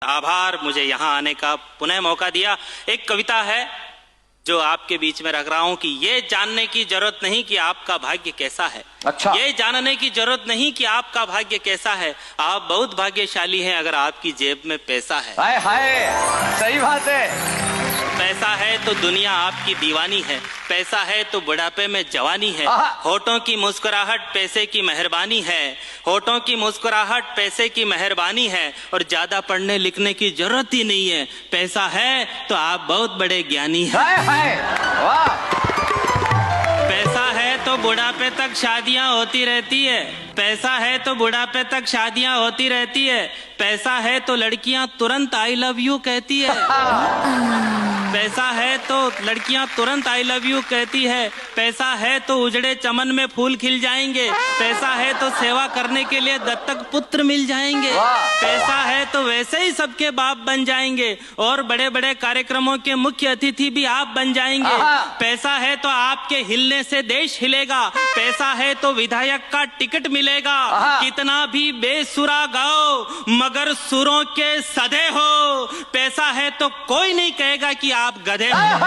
आभार मुझे यहाँ आने का पुनः मौका दिया। एक कविता है जो आपके बीच में रख रहा हूं कि ये जानने की जरूरत नहीं कि आपका भाग्य कैसा है। अच्छा। ये जानने की जरूरत नहीं कि आपका भाग्य कैसा है। आप बहुत भाग्यशाली हैं अगर आपकी जेब में पैसा है। हाय हाय, सही बात है। पैसा है तो दुनिया आपकी दीवानी है। पैसा है तो बुढ़ापे में जवानी है। होठों की मुस्कुराहट पैसे की मेहरबानी है। होठों की मुस्कुराहट पैसे की मेहरबानी है। और ज्यादा पढ़ने लिखने की जरूरत ही नहीं है। पैसा है तो आप बहुत बड़े ज्ञानी हैं। हाय हाय, वाह। पैसा है तो बुढ़ापे तक शादियां होती रहती है। पैसा है तो बुढ़ापे तक शादियां होती रहती है। पैसा है तो लड़कियां तुरंत आई लव यू कहती है। पैसा है तो लड़कियां तुरंत आई लव यू कहती है। पैसा है तो उजड़े चमन में फूल खिल जाएंगे। पैसा है तो सेवा करने के लिए दत्तक पुत्र मिल जाएंगे। पैसा है तो वैसे ही सबके बाप बन जाएंगे और बड़े बड़े कार्यक्रमों के मुख्य अतिथि भी आप बन जाएंगे। पैसा है तो आपके हिलने से देश हिलेगा। पैसा है तो विधायक का टिकट मिलेगा। कितना भी बेसुरा गाओ मगर सुरों के सधे हो। पैसा है तो कोई नहीं कहेगा कि आप गधे हो। वाह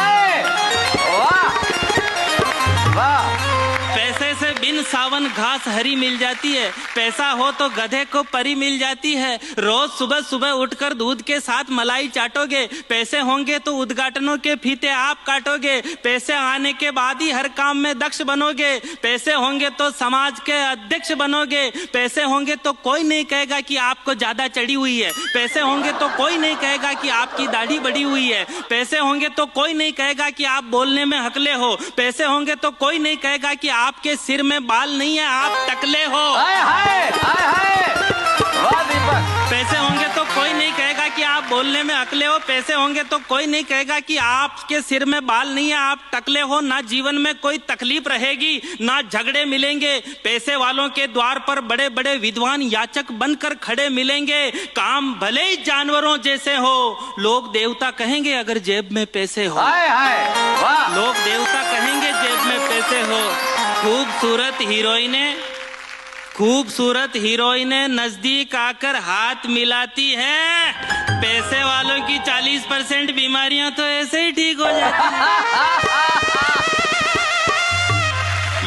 वाह। पैसे से बिन सावन घास हरी मिल जाती है। पैसा हो तो गधे को परी मिल जाती है। रोज सुबह सुबह उठकर दूध के साथ मलाई चाटोगे। पैसे होंगे तो उद्घाटनों के फीते आप काटोगे। पैसे आने के बाद ही हर काम में दक्ष बनोगे। पैसे होंगे तो समाज के अध्यक्ष बनोगे। पैसे होंगे तो कोई नहीं कहेगा कि आपको ज्यादा चढ़ी हुई है। पैसे होंगे तो कोई नहीं कहेगा कि आपकी दाढ़ी बढ़ी हुई है। पैसे होंगे तो कोई नहीं कहेगा कि आप बोलने में हकले हो। पैसे होंगे तो कोई नहीं कहेगा कि आपके सिर में बाल नहीं है, आप टकले हो। हाय हाय, हाय हाय। वाह दीपक। पैसे होंगे तो कोई नहीं कहेगा कि आप बोलने में अकले हो। पैसे होंगे तो कोई नहीं कहेगा कि आपके सिर में बाल नहीं है, आप टकले हो। ना जीवन में कोई तकलीफ रहेगी, ना झगड़े मिलेंगे। पैसे वालों के द्वार पर बड़े बड़े विद्वान याचक बनकर खड़े मिलेंगे। काम भले ही जानवरों जैसे हो, लोग देवता कहेंगे अगर जेब में पैसे हो। हाय हाय, वाह। लोग देवता कहेंगे जेब में पैसे हो। खूबसूरत हीरोइनें नजदीक आकर हाथ मिलाती हैं। पैसे वालों की 40% बीमारियां तो ऐसे ही ठीक हो जाती हैं।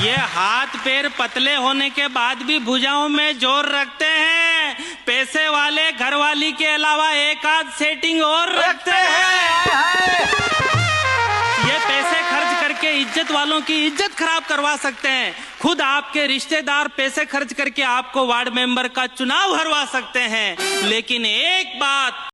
ये हाथ पैर पतले होने के बाद भी भुजाओं में जोर रखते हैं। पैसे वाले घरवाली के अलावा एक आध सेटिंग और रखते हैं। ये पैसे खर्च करके इज्जत वालों की इज्जत खराब करवा सकते हैं। खुद आपके रिश्तेदार पैसे खर्च करके आपको वार्ड मेंबर का चुनाव हरवा सकते हैं। लेकिन एक बात